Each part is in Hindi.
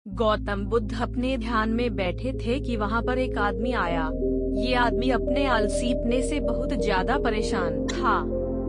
गौतम बुद्ध अपने ध्यान में बैठे थे कि वहाँ पर एक आदमी आया। ये आदमी अपने आलसीपने से बहुत ज्यादा परेशान था।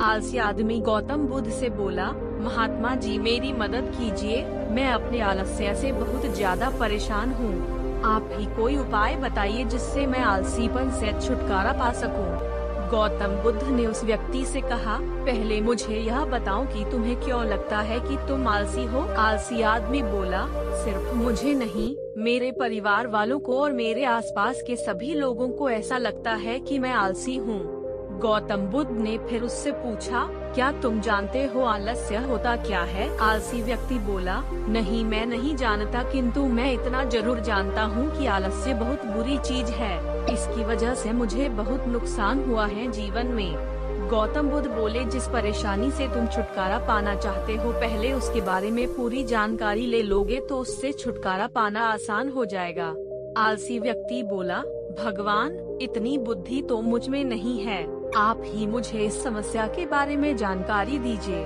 आलसी आदमी गौतम बुद्ध से बोला, महात्मा जी मेरी मदद कीजिए, मैं अपने आलस्य से बहुत ज्यादा परेशान हूँ। आप ही कोई उपाय बताइए जिससे मैं आलसीपन से छुटकारा पा सकूं। गौतम बुद्ध ने उस व्यक्ति से कहा, पहले मुझे यह बताओ कि तुम्हें क्यों लगता है कि तुम आलसी हो। आलसी आदमी बोला, सिर्फ मुझे नहीं, मेरे परिवार वालों को और मेरे आसपास के सभी लोगों को ऐसा लगता है कि मैं आलसी हूँ। गौतम बुद्ध ने फिर उससे पूछा, क्या तुम जानते हो आलस्य होता क्या है? आलसी व्यक्ति बोला, नहीं मैं नहीं जानता, किंतु मैं इतना जरूर जानता हूँ कि आलस्य बहुत बुरी चीज है। इसकी वजह से मुझे बहुत नुकसान हुआ है जीवन में। गौतम बुद्ध बोले, जिस परेशानी से तुम छुटकारा पाना चाहते हो पहले उसके बारे में पूरी जानकारी ले लोगे तो उससे छुटकारा पाना आसान हो जाएगा। आलसी व्यक्ति बोला, भगवान इतनी बुद्धि तो मुझ में नहीं है, आप ही मुझे इस समस्या के बारे में जानकारी दीजिए।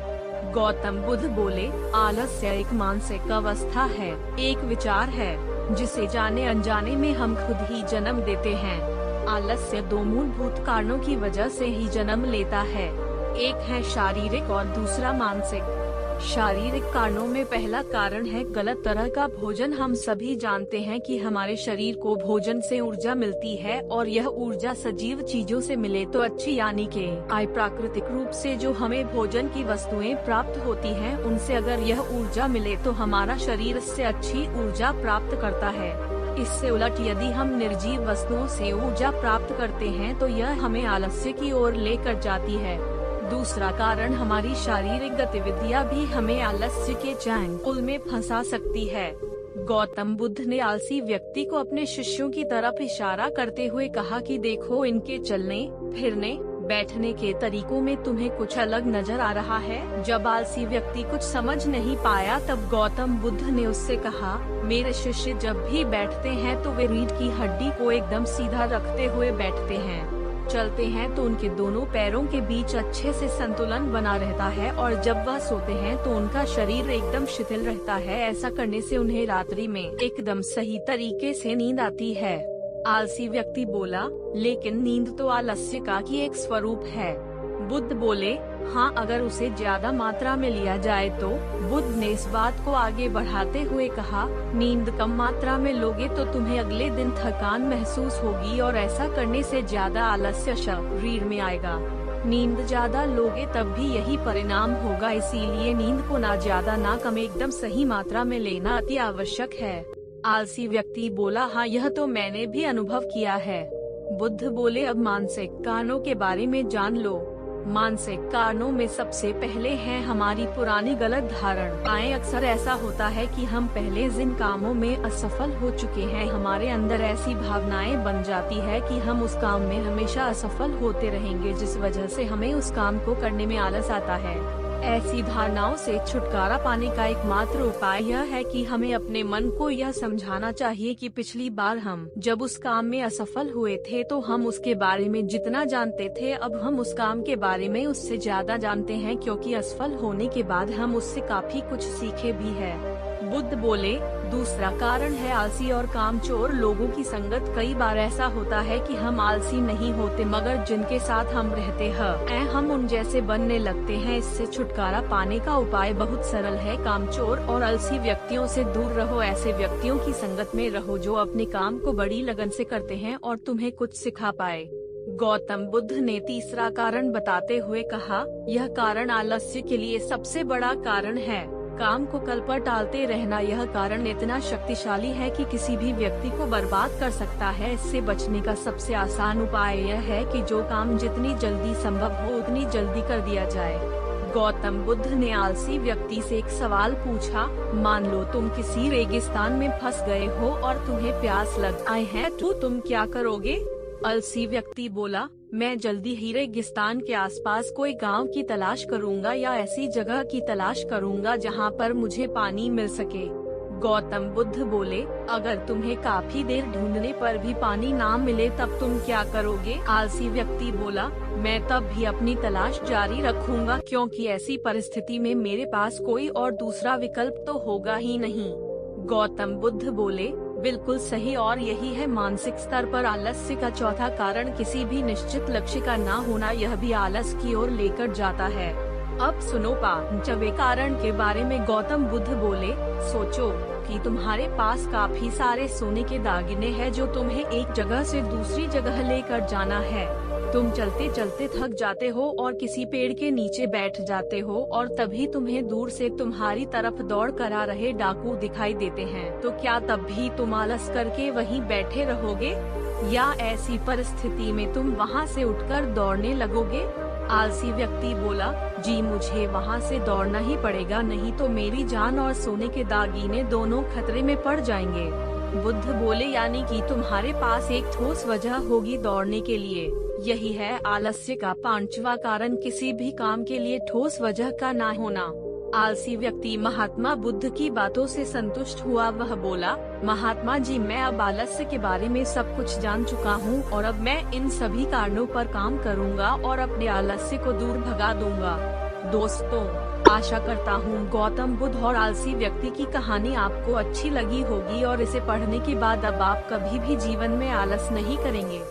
गौतम बुद्ध बोले, आलस्य एक मानसिक अवस्था है, एक विचार है जिसे जाने अनजाने में हम खुद ही जन्म देते हैं। आलस्य दो मूलभूत कारणों की वजह से ही जन्म लेता है, एक है शारीरिक और दूसरा मानसिक। शारीरिक कारणों में पहला कारण है गलत तरह का भोजन। हम सभी जानते हैं कि हमारे शरीर को भोजन से ऊर्जा मिलती है और यह ऊर्जा सजीव चीजों से मिले तो अच्छी, यानी कि प्राकृतिक रूप से जो हमें भोजन की वस्तुएं प्राप्त होती हैं उनसे अगर यह ऊर्जा मिले तो हमारा शरीर इससे अच्छी ऊर्जा प्राप्त करता है। इससे उलट यदि हम निर्जीव वस्तुओं से ऊर्जा प्राप्त करते हैं तो यह हमें आलस्य की ओर लेकर जाती है। दूसरा कारण हमारी शारीरिक गतिविधियां भी हमें आलस्य के चंगुल में फंसा सकती है। गौतम बुद्ध ने आलसी व्यक्ति को अपने शिष्यों की तरफ इशारा करते हुए कहा कि देखो, इनके चलने फिरने बैठने के तरीकों में तुम्हें कुछ अलग नजर आ रहा है। जब आलसी व्यक्ति कुछ समझ नहीं पाया तब गौतम बुद्ध ने उससे कहा, मेरे शिष्य जब भी बैठते हैं तो वे रीढ़ की हड्डी को एकदम सीधा रखते हुए बैठते हैं। चलते हैं तो उनके दोनों पैरों के बीच अच्छे से संतुलन बना रहता है और जब वह सोते हैं तो उनका शरीर एकदम शिथिल रहता है। ऐसा करने से उन्हें रात्रि में एकदम सही तरीके से नींद आती है। आलसी व्यक्ति बोला, लेकिन नींद तो आलस्य का ही एक स्वरूप है। बुद्ध बोले, हाँ, अगर उसे ज्यादा मात्रा में लिया जाए तो। बुद्ध ने इस बात को आगे बढ़ाते हुए कहा, नींद कम मात्रा में लोगे तो तुम्हें अगले दिन थकान महसूस होगी और ऐसा करने से ज्यादा आलस्य शरीर में आएगा। नींद ज्यादा लोगे तब भी यही परिणाम होगा, इसीलिए नींद को ना ज्यादा ना कम एकदम सही मात्रा में लेना अति आवश्यक है। आलसी व्यक्ति बोला, हाँ यह तो मैंने भी अनुभव किया है। बुद्ध बोले, अब मानसिक कारणों के बारे में जान लो। मानसिक कारणों में सबसे पहले है हमारी पुरानी गलत धारणाएं। अक्सर ऐसा होता है कि हम पहले जिन कामों में असफल हो चुके हैं हमारे अंदर ऐसी भावनाएं बन जाती है कि हम उस काम में हमेशा असफल होते रहेंगे, जिस वजह से हमें उस काम को करने में आलस आता है। ऐसी धारणाओं से छुटकारा पाने का एकमात्र उपाय यह है कि हमें अपने मन को यह समझाना चाहिए कि पिछली बार हम जब उस काम में असफल हुए थे तो हम उसके बारे में जितना जानते थे अब हम उस काम के बारे में उससे ज्यादा जानते हैं, क्योंकि असफल होने के बाद हम उससे काफी कुछ सीखे भी हैं। बुद्ध बोले, दूसरा कारण है आलसी और कामचोर लोगों की संगत। कई बार ऐसा होता है कि हम आलसी नहीं होते मगर जिनके साथ हम रहते हैं हम उन जैसे बनने लगते हैं। इससे छुटकारा पाने का उपाय बहुत सरल है। कामचोर और आलसी व्यक्तियों से दूर रहो। ऐसे व्यक्तियों की संगत में रहो जो अपने काम को बड़ी लगन से करते हैं और तुम्हें कुछ सिखा पाए। गौतम बुद्ध ने तीसरा कारण बताते हुए कहा, यह कारण आलस्य के लिए सबसे बड़ा कारण है। काम को कल पर टालते रहना यह कारण इतना शक्तिशाली है कि किसी भी व्यक्ति को बर्बाद कर सकता है। इससे बचने का सबसे आसान उपाय यह है कि जो काम जितनी जल्दी संभव हो उतनी जल्दी कर दिया जाए। गौतम बुद्ध ने आलसी व्यक्ति से एक सवाल पूछा, मान लो तुम किसी रेगिस्तान में फंस गए हो और तुम्हें प्यास लग आई है तो तुम क्या करोगे? आलसी व्यक्ति बोला, मैं जल्दी ही रेगिस्तान के आसपास कोई गांव की तलाश करूंगा या ऐसी जगह की तलाश करूंगा जहां पर मुझे पानी मिल सके। गौतम बुद्ध बोले, अगर तुम्हें काफी देर ढूंढने पर भी पानी ना मिले तब तुम क्या करोगे? आलसी व्यक्ति बोला, मैं तब भी अपनी तलाश जारी रखूंगा, क्योंकि ऐसी परिस्थिति में मेरे पास कोई और दूसरा विकल्प तो होगा ही नहीं। गौतम बुद्ध बोले, बिल्कुल सही, और यही है मानसिक स्तर पर आलस्य का चौथा कारण। किसी भी निश्चित लक्ष्य का ना होना, यह भी आलस की ओर लेकर जाता है। अब सुनो पांचवें कारण के बारे में। गौतम बुद्ध बोले, सोचो कि तुम्हारे पास काफी सारे सोने के दागिने हैं जो तुम्हें एक जगह से दूसरी जगह लेकर जाना है। तुम चलते चलते थक जाते हो और किसी पेड़ के नीचे बैठ जाते हो, और तभी तुम्हें दूर से तुम्हारी तरफ दौड़ कर आ रहे डाकू दिखाई देते हैं। तो क्या तब भी तुम आलस करके वहीं बैठे रहोगे, या ऐसी परिस्थिति में तुम वहां से उठकर दौड़ने लगोगे? आलसी व्यक्ति बोला, जी मुझे वहां से दौड़ना ही पड़ेगा, नहीं तो मेरी जान और सोने के दागिने दोनों खतरे में पड़ जाएंगे। बुद्ध बोले, यानी कि तुम्हारे पास एक ठोस वजह होगी दौड़ने के लिए। यही है आलस्य का पांचवा कारण, किसी भी काम के लिए ठोस वजह का ना होना। आलसी व्यक्ति महात्मा बुद्ध की बातों से संतुष्ट हुआ। वह बोला, महात्मा जी, मैं अब आलस्य के बारे में सब कुछ जान चुका हूँ, और अब मैं इन सभी कारणों पर काम करूँगा और अपने आलस्य को दूर भगा दूंगा। दोस्तों, आशा करता हूँ गौतम बुद्ध और आलसी व्यक्ति की कहानी आपको अच्छी लगी होगी, और इसे पढ़ने के बाद अब आप कभी भी जीवन में आलस नहीं करेंगे।